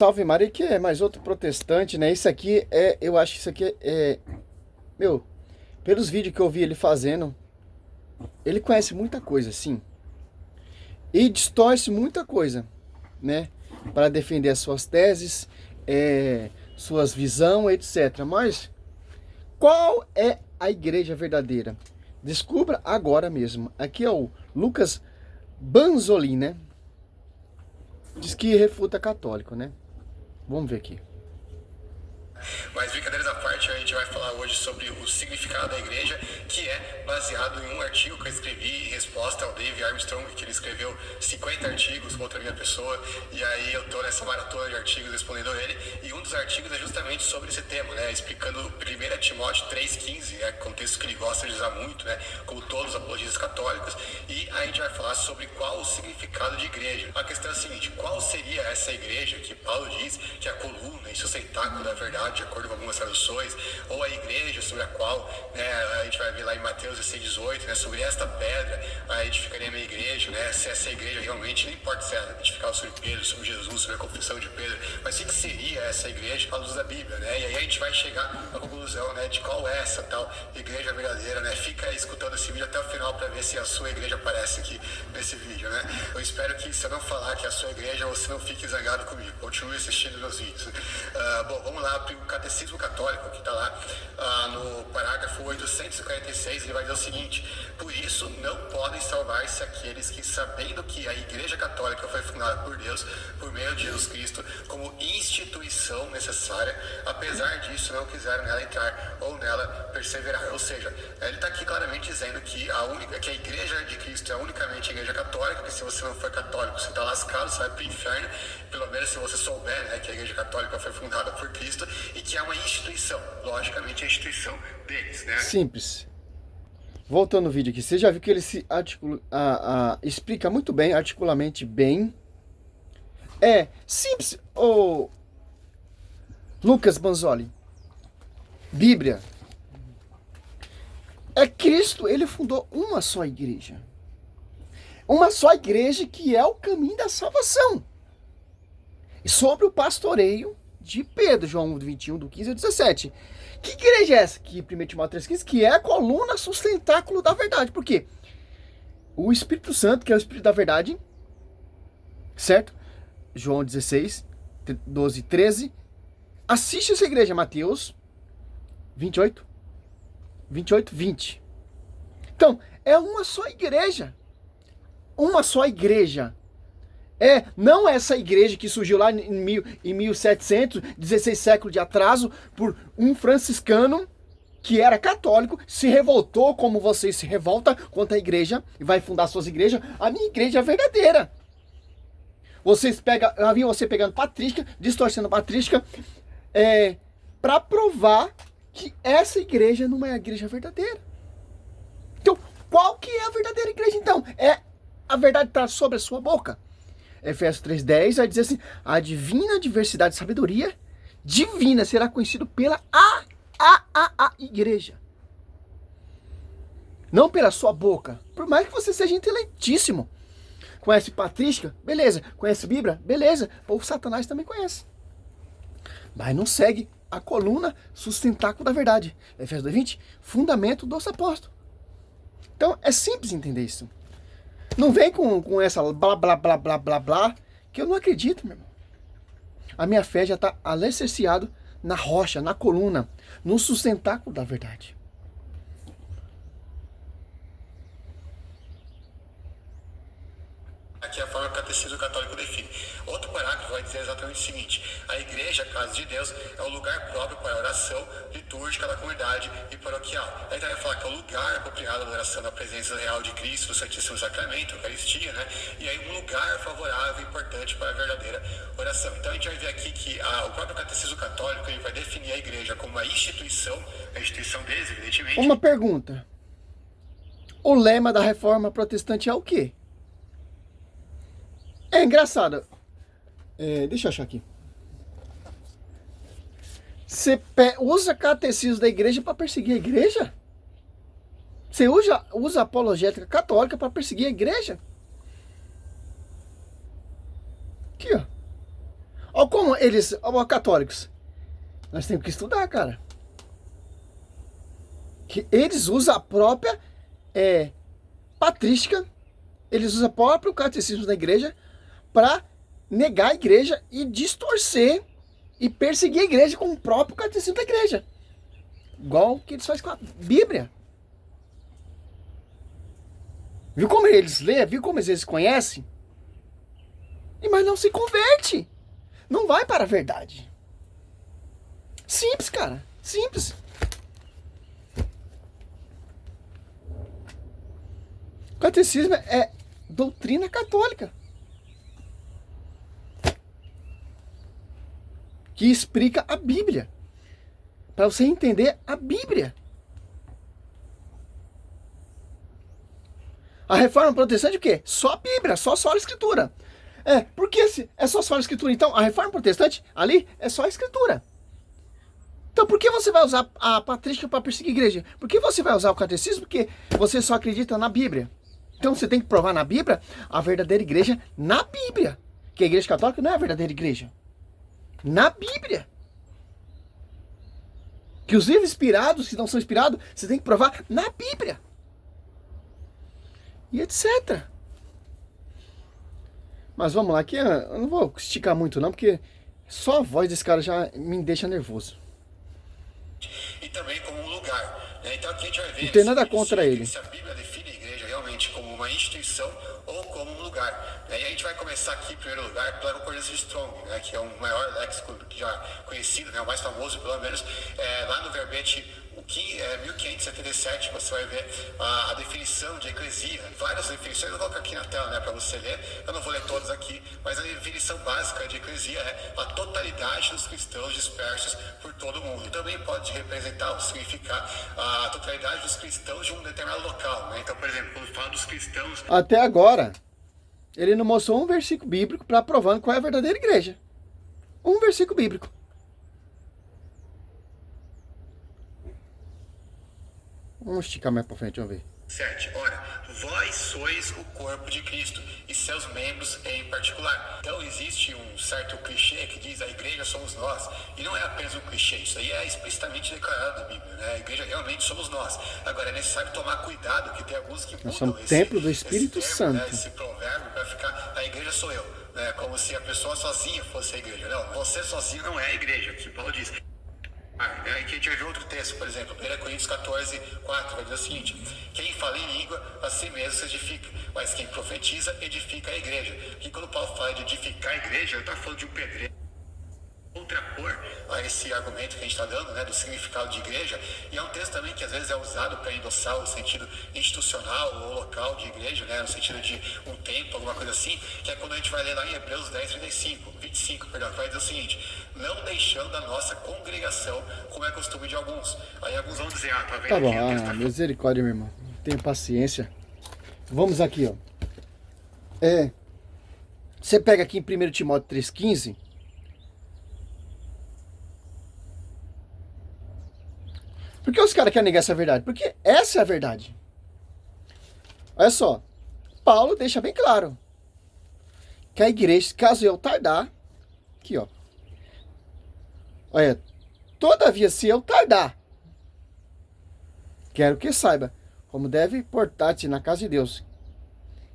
Salve Maria, que é mais outro protestante, né? Isso aqui eu acho que isso aqui meu, pelos vídeos que eu vi ele fazendo, ele conhece muita coisa, sim, e distorce muita coisa, né? Para defender as suas teses, suas visões, etc. Mas qual é a igreja verdadeira? Descubra agora mesmo. Aqui é o Lucas Banzolin, né? Diz que refuta católico, né? Vamos ver aqui. Mas brincadeiras à parte, a gente vai falar hoje sobre o significado da igreja, que é baseado em um artigo que eu escrevi em resposta ao Dave Armstrong, que ele escreveu 50 artigos contra a minha pessoa, e aí eu tô nessa maratona de artigos respondendo ele, e um dos artigos é justamente sobre esse tema, né, explicando 1 Timóteo 3,15, contexto que ele gosta de usar muito, né, como todos os apologistas católicos, e a gente vai falar sobre qual o significado de igreja. A questão é a seguinte: qual seria essa igreja que Paulo diz que é a coluna e sustentáculo da verdade, de acordo com algumas traduções, ou a igreja sobre a qual, né, a gente vai ver lá em Mateus 16,18, né, sobre esta pedra a edificaria a minha igreja, né, se essa igreja realmente, não importa se ela edificava sobre Pedro, sobre Jesus, sobre a confissão de Pedro, mas o que seria essa igreja à luz da Bíblia, né, e aí a gente vai chegar à conclusão, né, de qual é essa tal igreja verdadeira, né, fica escutando esse vídeo até o final para ver se a sua igreja aparece aqui nesse vídeo, né, eu espero que se eu não falar que é a sua igreja, você não fique zangado comigo, continue assistindo meus vídeos. Bom, vamos lá para o Catecismo Católico, que está lá no parágrafo 846, ele vai dizer o seguinte: por isso não podem salvar-se aqueles que, sabendo que a Igreja Católica foi fundada por Deus, por meio de Jesus Cristo, como instituição necessária, apesar disso não quiseram nela entrar ou nela perseverar. Ou seja, ele está aqui claramente dizendo que que a Igreja de Cristo é unicamente a Igreja Católica, que se você não for católico, você está lascado, você vai para o inferno, pelo menos se você souber, né, que a Igreja Católica foi fundada por Cristo, e que é uma instituição, logicamente a instituição deles, né? Simples. Voltando no vídeo aqui, você já viu que ele se explica muito bem, articulamente bem. É simples. O Lucas Banzoli, Bíblia. É Cristo, ele fundou uma só igreja. Uma só igreja que é o caminho da salvação. E sobre o pastoreio de Pedro, João 21, do 15 ao 17. Que igreja é essa? Que 1 Timóteo 3,15, que é a coluna sustentáculo da verdade. Por quê? O Espírito Santo, que é o Espírito da verdade, certo? João 16, 12, 13. Assiste essa igreja, Mateus 28, 28, 20. Então, é uma só igreja. Uma só igreja. Não essa igreja que surgiu lá em 1700, 16 séculos de atraso, por um franciscano que era católico, se revoltou como você se revolta contra a igreja e vai fundar suas igrejas. A minha igreja é verdadeira. Eu vi você pegando patrística, distorcendo patrística, para provar que essa igreja não é a igreja verdadeira. Então, qual que é a verdadeira igreja então? A verdade está sobre a sua boca. Efésios 3,10 vai dizer assim: a divina diversidade de sabedoria divina será conhecido pela igreja. Não pela sua boca. Por mais que você seja inteligentíssimo. Conhece patrística? Beleza. Conhece Bíblia? Beleza. O Satanás também conhece. Mas não segue a coluna sustentáculo da verdade. Efésios 2,20, fundamento dos apóstolos. Então é simples entender isso. Não vem com essa blá, blá, blá, blá, blá, blá, que eu não acredito, meu irmão. A minha fé já está alicerciado na rocha, na coluna, no sustentáculo da verdade. Aqui é a forma que o Catecismo Católico define. Outro parágrafo vai dizer exatamente o seguinte: a igreja, a casa de Deus, é o lugar próprio para a oração litúrgica da comunidade e paroquial. Aí vai falar que é o lugar apropriado da oração na presença real de Cristo, do Santíssimo Sacramento, a Eucaristia, né? E aí um lugar favorável e importante para a verdadeira oração. Então a gente vai ver aqui que o próprio Catecismo Católico ele vai definir a igreja como uma instituição, a instituição deles, evidentemente. Uma pergunta. O lema da Reforma Protestante é o quê? É engraçado. Deixa eu achar aqui. Você usa catecismo da igreja para perseguir a igreja? Você usa apologética católica para perseguir a igreja? Aqui, ó. Olha como eles, ó, católicos, nós temos que estudar, cara. Que eles usam a própria patrística, eles usam o próprio catecismo da igreja para negar a igreja e distorcer e perseguir a igreja com o próprio catecismo da igreja. Igual que eles fazem com a Bíblia. Viu como eles lêem? Viu como eles conhecem? Mas não se converte. Não vai para a verdade. Simples, cara. Simples. O catecismo é doutrina católica. Que explica a Bíblia. Para você entender a Bíblia. A reforma protestante o quê? Só a Bíblia, só a Escritura. Por que é só a Escritura? Então, a reforma protestante ali é só a Escritura. Então, por que você vai usar a patrística para perseguir a igreja? Por que você vai usar o catecismo? Porque você só acredita na Bíblia. Então, você tem que provar na Bíblia a verdadeira igreja na Bíblia. Que a igreja católica não é a verdadeira igreja. Na Bíblia. Que os livros inspirados, que não são inspirados, você tem que provar na Bíblia. E etc. Mas vamos lá, aqui eu não vou esticar muito não, porque só a voz desse cara já me deixa nervoso. E também como um lugar. Então aqui a gente vai ver não tem nada contra ele. Se a Bíblia define a igreja realmente como uma instituição ou como um lugar. E a gente vai começar aqui, em primeiro lugar, pela concordância de Strong, que é o maior léxico já conhecido, o mais famoso pelo menos, lá no verbete 1577, você vai ver a definição de eclesia, várias definições, eu vou colocar aqui na tela para você ler, eu não vou ler todas aqui, mas a definição básica de eclesia é a totalidade dos cristãos dispersos por todo o mundo. Também pode representar ou significar a totalidade dos cristãos de um determinado local. Então, por exemplo, quando fala dos cristãos... Até agora, ele não mostrou um versículo bíblico para provando qual é a verdadeira igreja. Um versículo bíblico. Vamos esticar mais para frente, vamos ver. 7. Ora, vós sois o corpo de Cristo e seus membros em particular. Então existe um certo clichê que diz a igreja somos nós. E não é apenas um clichê, isso aí é explicitamente declarado na Bíblia, né? A igreja realmente somos nós. Agora é necessário tomar cuidado, que tem alguns que nós somos templo do Espírito Santo. Esse provérbio para ficar, a igreja sou eu. Como se a pessoa sozinha fosse a igreja. Não, você sozinho não é a igreja, que Paulo diz. Aqui a gente vai ver outro texto, por exemplo, 1 Coríntios 14, 4, vai dizer o seguinte: quem fala em língua, a si mesmo se edifica, mas quem profetiza, edifica a igreja. E quando Paulo fala de edificar a igreja, ele está falando de um pedreiro contrapor a esse argumento que a gente está dando, do significado de igreja, e é um texto também que às vezes é usado para endossar o sentido institucional ou local de igreja, no sentido de um templo, alguma coisa assim, que é quando a gente vai ler lá em Hebreus 10, 25, que vai dizer o seguinte: não deixando a nossa congregação, como é costume de alguns. Aí alguns vão dizer, tá vendo? Tá bom, misericórdia, meu irmão, tenha paciência. Vamos aqui, ó. Você pega aqui em 1 Timóteo 3,15. Por que os caras querem negar essa verdade? Porque essa é a verdade. Olha só. Paulo deixa bem claro que a igreja, caso eu tardar, aqui ó. Olha, todavia se eu tardar, quero que saiba como deve portar-te na casa de Deus,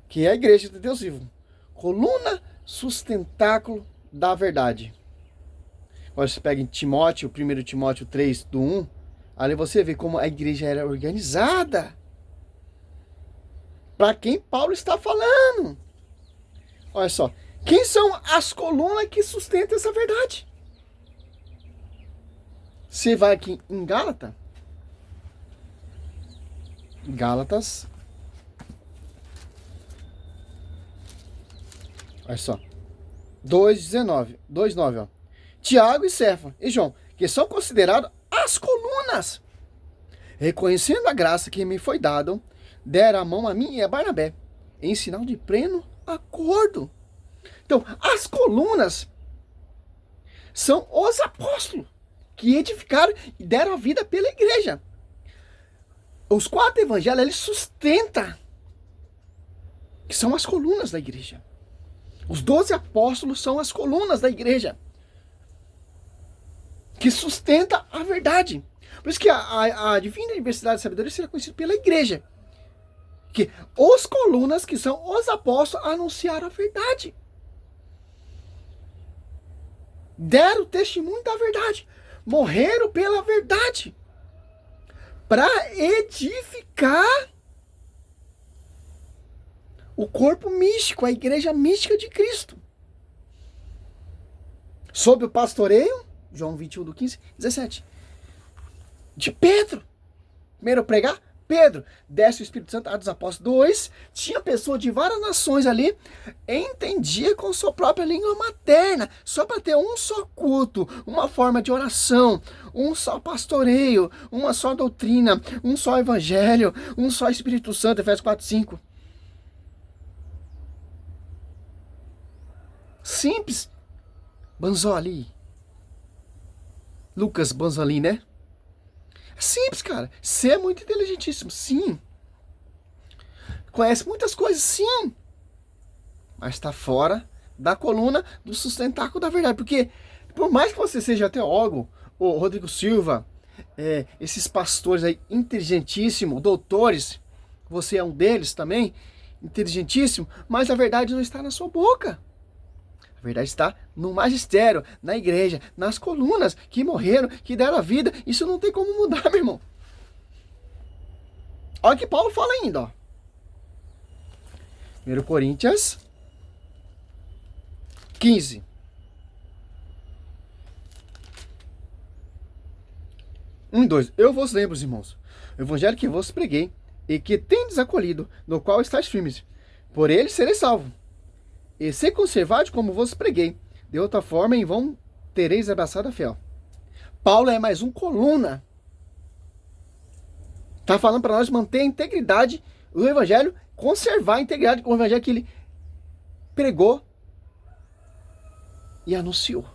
que é a igreja de Deus vivo, coluna, sustentáculo da verdade. Agora você pega em Timóteo, 1 Timóteo 3, do 1, ali você vê como a igreja era organizada. Para quem Paulo está falando. Olha só. Quem são as colunas que sustentam essa verdade? Você vai aqui em Gálatas. Gálatas. Olha só. 2,19. 2,9, ó. Tiago e Cefas e João, que são considerados as colunas, reconhecendo a graça que me foi dada, deram a mão a mim e a Barnabé, em sinal de pleno acordo. Então, as colunas são os apóstolos que edificaram e deram a vida pela igreja. Os 4 evangelhos, eles sustentam, que são as colunas da igreja. Os 12 apóstolos são as colunas da igreja. que sustenta a verdade. Por isso que a divina diversidade da sabedoria será conhecida pela igreja. Que os colunas, que são os apóstolos, anunciaram a verdade. Deram testemunho da verdade. Morreram pela verdade. Para edificar o corpo místico, a igreja mística de Cristo. Sob o pastoreio, João 21, do 15, 17. De Pedro. Primeiro pregar, Pedro. Desce o Espírito Santo, Atos dos Apóstolos 2. Tinha pessoas de várias nações ali. Entendia com sua própria língua materna. Só para ter um só culto, uma forma de oração, um só pastoreio, uma só doutrina, um só evangelho, um só Espírito Santo, Efésios 4, 5. Simples. Banzoli. Lucas Banzoli, né? É simples, cara. Você é muito inteligentíssimo, sim. Conhece muitas coisas, sim. Mas está fora da coluna do sustentáculo da verdade. Porque, por mais que você seja teólogo, o Rodrigo Silva, esses pastores aí inteligentíssimos, doutores, você é um deles também, inteligentíssimo, mas a verdade não está na sua boca. A verdade está no magistério, na igreja, nas colunas que morreram, que deram a vida. Isso não tem como mudar, meu irmão. Olha o que Paulo fala ainda, ó. 1 Coríntios 15. Um e 2. Eu vos lembro, irmãos, o evangelho que vos preguei, e que tendes acolhido, no qual estáis firmes. Por ele sereis salvos. E se conservade como vos preguei, de outra forma em vão tereis abraçado a fé. Paulo é mais um coluna. Está falando para nós manter a integridade do evangelho, conservar a integridade com o evangelho que ele pregou e anunciou.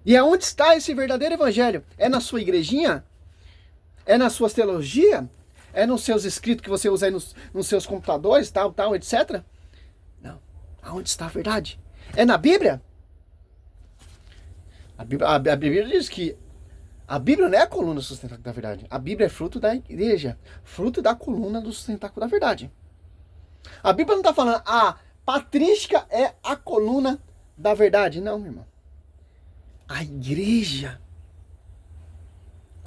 E aonde está esse verdadeiro evangelho? É na sua igrejinha? É na sua teologia? É nos seus escritos que você usa aí nos seus computadores, tal, etc? Não. Aonde está a verdade? É na Bíblia? A Bíblia diz que a Bíblia não é a coluna do sustentáculo da verdade. A Bíblia é fruto da igreja, fruto da coluna do sustentáculo da verdade. A Bíblia não está falando a patrística é a coluna da verdade. Não, meu irmão. A igreja,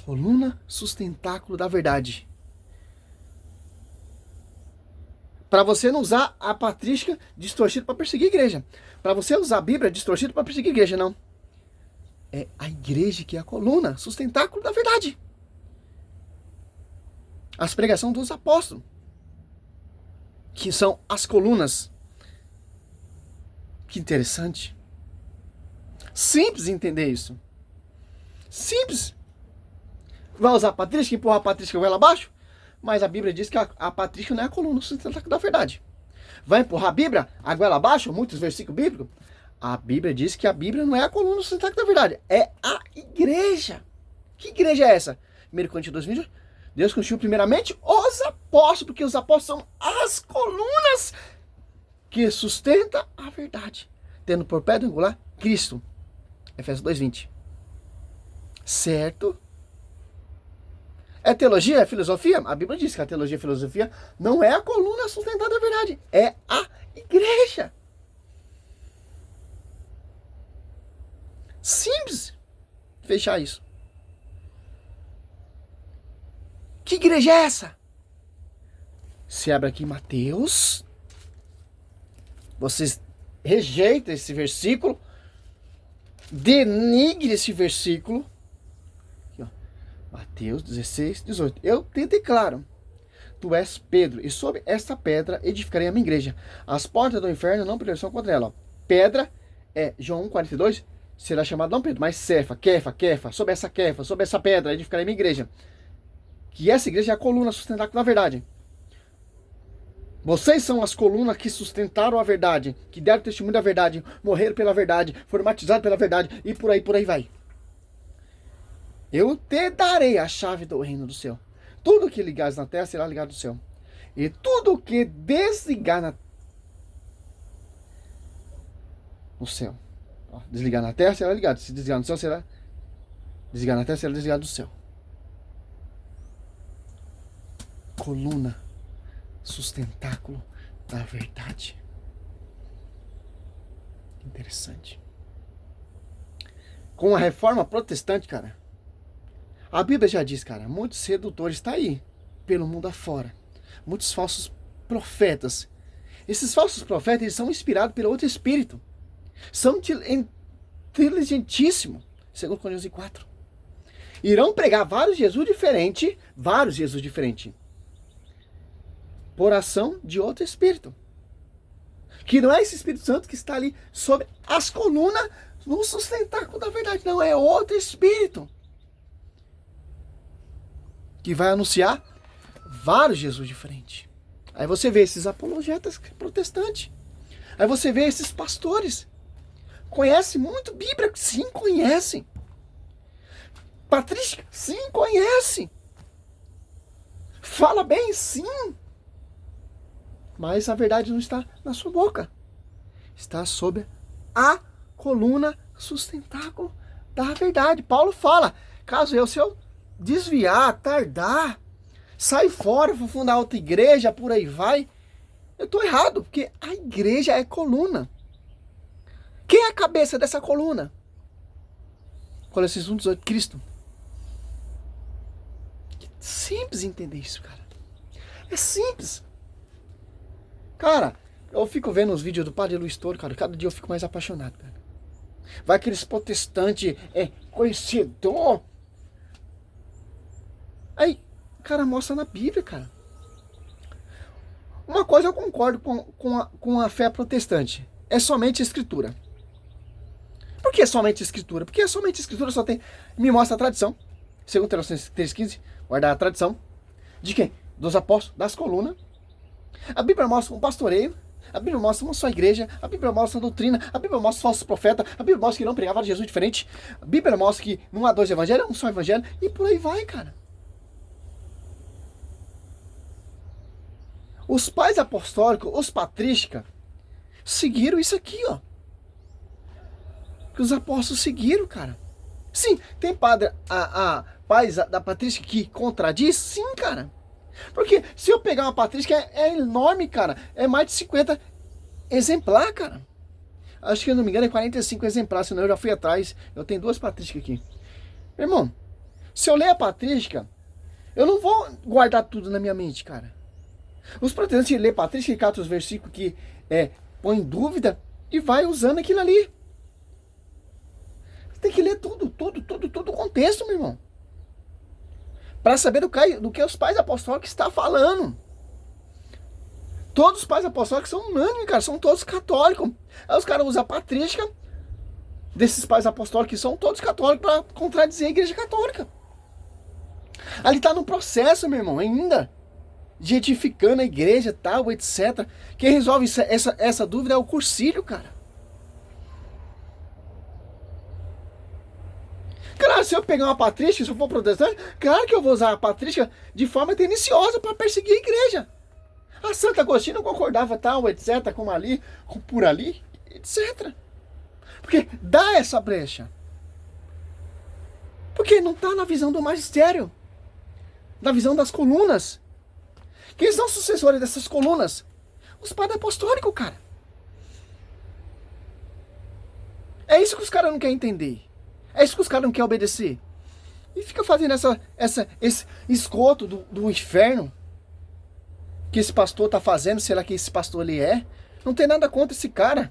coluna sustentáculo da verdade. Para você não usar a patrística distorcida para perseguir a igreja. Para você usar a Bíblia distorcida para perseguir a igreja, não. É a igreja que é a coluna, sustentáculo da verdade. As pregações dos apóstolos, que são as colunas. Que interessante. Simples entender isso. Simples. Vai usar a patrística, empurrar a patrística goela abaixo? Mas a Bíblia diz que a patrística não é a coluna sustentáculo da verdade. Vai empurrar a Bíblia a goela abaixo? Muitos versículos bíblicos. A Bíblia diz que a Bíblia não é a coluna sustentáculo da verdade. É a igreja. Que igreja é essa? 1 Coríntios 2:20. Deus constituiu primeiramente os apóstolos, porque os apóstolos são as colunas que sustentam a verdade. Tendo por pedra angular Cristo. Efésios 2:20. Certo? É teologia? É filosofia? A Bíblia diz que a teologia e a filosofia não é a coluna sustentada da verdade. É a igreja. Simples. Fechar isso. Que igreja é essa? Se abre aqui Mateus. Vocês rejeitam esse versículo. Denigre esse versículo. Mateus 16, 18. Eu te declaro, tu és Pedro, e sobre esta pedra edificarei a minha igreja. As portas do inferno não prevalecerão contra ela. Pedra é, João 1,42, será chamado não Pedro, mas Cefa, Kefa, sobre essa pedra edificarei a minha igreja. Que essa igreja é a coluna sustentáculo da verdade. Vocês são as colunas que sustentaram a verdade, que deram testemunho da verdade, morreram pela verdade, foram batizados pela verdade, e por aí vai. Eu te darei a chave do reino do céu. Tudo que ligares na terra será ligado no céu. E tudo que desligar no céu Ó, desligar na terra, será ligado. Se desligar no céu, será... Desligar na terra, será desligado do céu. Coluna, sustentáculo da verdade. Interessante. Com a reforma protestante, cara, a Bíblia já diz, cara, muitos sedutores estão aí, pelo mundo afora. Muitos falsos profetas. Esses falsos profetas, eles são inspirados pelo outro espírito. São inteligentíssimos, segundo Coríntios 4. Irão pregar vários Jesus diferentes, por ação de outro espírito. Que não é esse Espírito Santo que está ali sobre as colunas no sustentáculo da verdade. Não, é outro espírito. Que vai anunciar vários Jesus diferentes. Aí você vê esses apologetas protestantes. Aí você vê esses pastores. Conhecem muito Bíblia? Sim, conhecem. Patrícia? Sim, conhece. Fala bem? Sim. Mas a verdade não está na sua boca. Está sob a coluna sustentáculo da verdade. Paulo fala, caso se eu desviar, tardar, sair fora, vou fundar outra igreja, por aí vai, eu estou errado, porque a igreja é coluna. Quem é a cabeça dessa coluna? Colossenses 1:18, Cristo. Simples entender isso, cara. É simples. Cara, eu fico vendo os vídeos do Padre Luiz Toro, cara. Cada dia eu fico mais apaixonado, cara. Vai aqueles protestantes, conhecedor. Aí, o cara mostra na Bíblia, cara. Uma coisa eu concordo com a fé protestante. É somente escritura. Por que somente escritura? Porque somente escritura só tem... Me mostra a tradição. Segundo Tessalonicenses 3,15, guardar a tradição. De quem? Dos apóstolos, das colunas. A Bíblia mostra um pastoreio, a Bíblia mostra uma só igreja, a Bíblia mostra a doutrina, a Bíblia mostra falsos profetas, a Bíblia mostra que não pregava Jesus diferente, a Bíblia mostra que não há dois evangelhos, é um só evangelho, e por aí vai, cara. Os pais apostólicos, os patrísticos, seguiram isso aqui, ó. Que os apóstolos seguiram, cara. Sim, tem padre, pais da patrística que contradiz? Sim, cara. Porque se eu pegar uma patrística, é enorme, cara. É mais de 50 exemplar, cara. Acho que, se não me engano, é 45 exemplares. Senão eu já fui atrás. Eu tenho 2 patrísticas aqui. Meu irmão, se eu ler a patrística, eu não vou guardar tudo na minha mente, cara. Os protestantes lê patrística e catam os versículos que põe em dúvida e vai usando aquilo ali. Tem que ler tudo o contexto, meu irmão. Para saber do que os pais apostólicos estão falando. Todos os pais apostólicos são unânimes, cara. São todos católicos. Aí os caras usam a patrística desses pais apostólicos que são todos católicos para contradizer a igreja católica. Ali tá no processo, meu irmão, ainda. De edificando a igreja, tal, etc. Quem resolve essa dúvida é o cursilho, cara. Claro, se eu pegar uma patrística, se eu for protestante, claro que eu vou usar a patrística de forma tendenciosa para perseguir a igreja. A Santo Agostinho não concordava tal, etc, como ali, como por ali, etc. Porque dá essa brecha. Porque não está na visão do magistério. Na visão das colunas. Quem são os sucessores dessas colunas? Os padres apostólicos, cara. É isso que os caras não querem entender. É isso que os caras não querem obedecer. E fica fazendo esse esgoto do inferno que esse pastor tá fazendo, sei lá que esse pastor ali é. Não tem nada contra esse cara.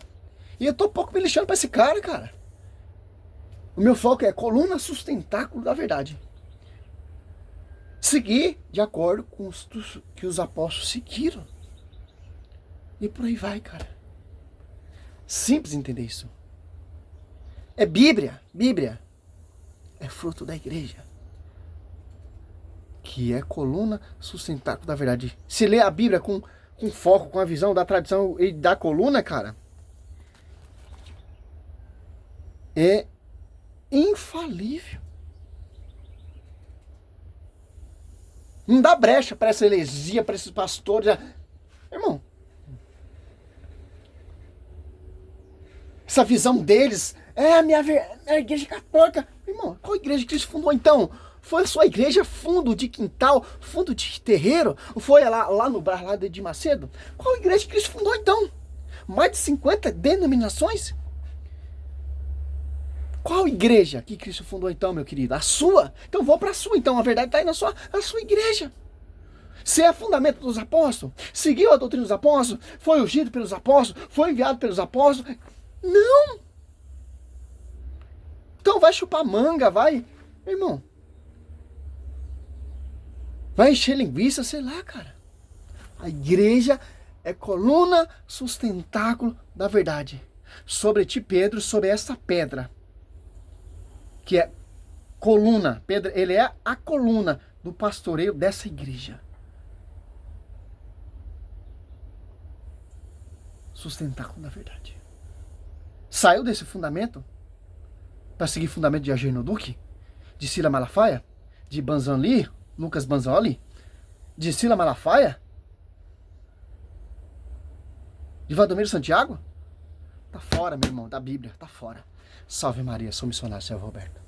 E eu tô pouco me lixando pra esse cara, cara. O meu foco é coluna sustentáculo da verdade. Seguir de acordo com os que os apóstolos seguiram. E por aí vai, cara. Simples entender isso. É Bíblia. Bíblia é fruto da igreja. Que é coluna sustentáculo da verdade. Se ler a Bíblia com foco, com a visão da tradição e da coluna, cara, é infalível. Não dá brecha para essa heresia, para esses pastores. Irmão, essa visão deles É a minha igreja católica. Irmão, qual igreja que Cristo fundou então? Foi a sua igreja fundo de quintal, fundo de terreiro? Foi lá no bar lá de Macedo? Qual igreja que Cristo fundou então? Mais de 50 denominações? Qual igreja que Cristo fundou então, meu querido? A sua? Então vou para a sua então, a verdade está aí na sua igreja. Se é fundamento dos apóstolos, seguiu a doutrina dos apóstolos, foi ungido pelos apóstolos, foi enviado pelos apóstolos. Não! Então vai chupar manga, vai. Irmão, vai encher linguiça, sei lá, cara. A igreja é coluna, sustentáculo da verdade. Sobre ti, Pedro, sobre essa pedra. Que é coluna. Pedro, ele é a coluna do pastoreio dessa igreja. Sustentáculo da verdade. Saiu desse fundamento para seguir fundamento de Agir Duque, de Sila Malafaia, de Banzanli, Lucas Banzoli, de Sila Malafaia, de Valdomiro Santiago? Tá fora, meu irmão, da Bíblia, tá fora. Salve Maria, sou missionário, Sérgio Roberto.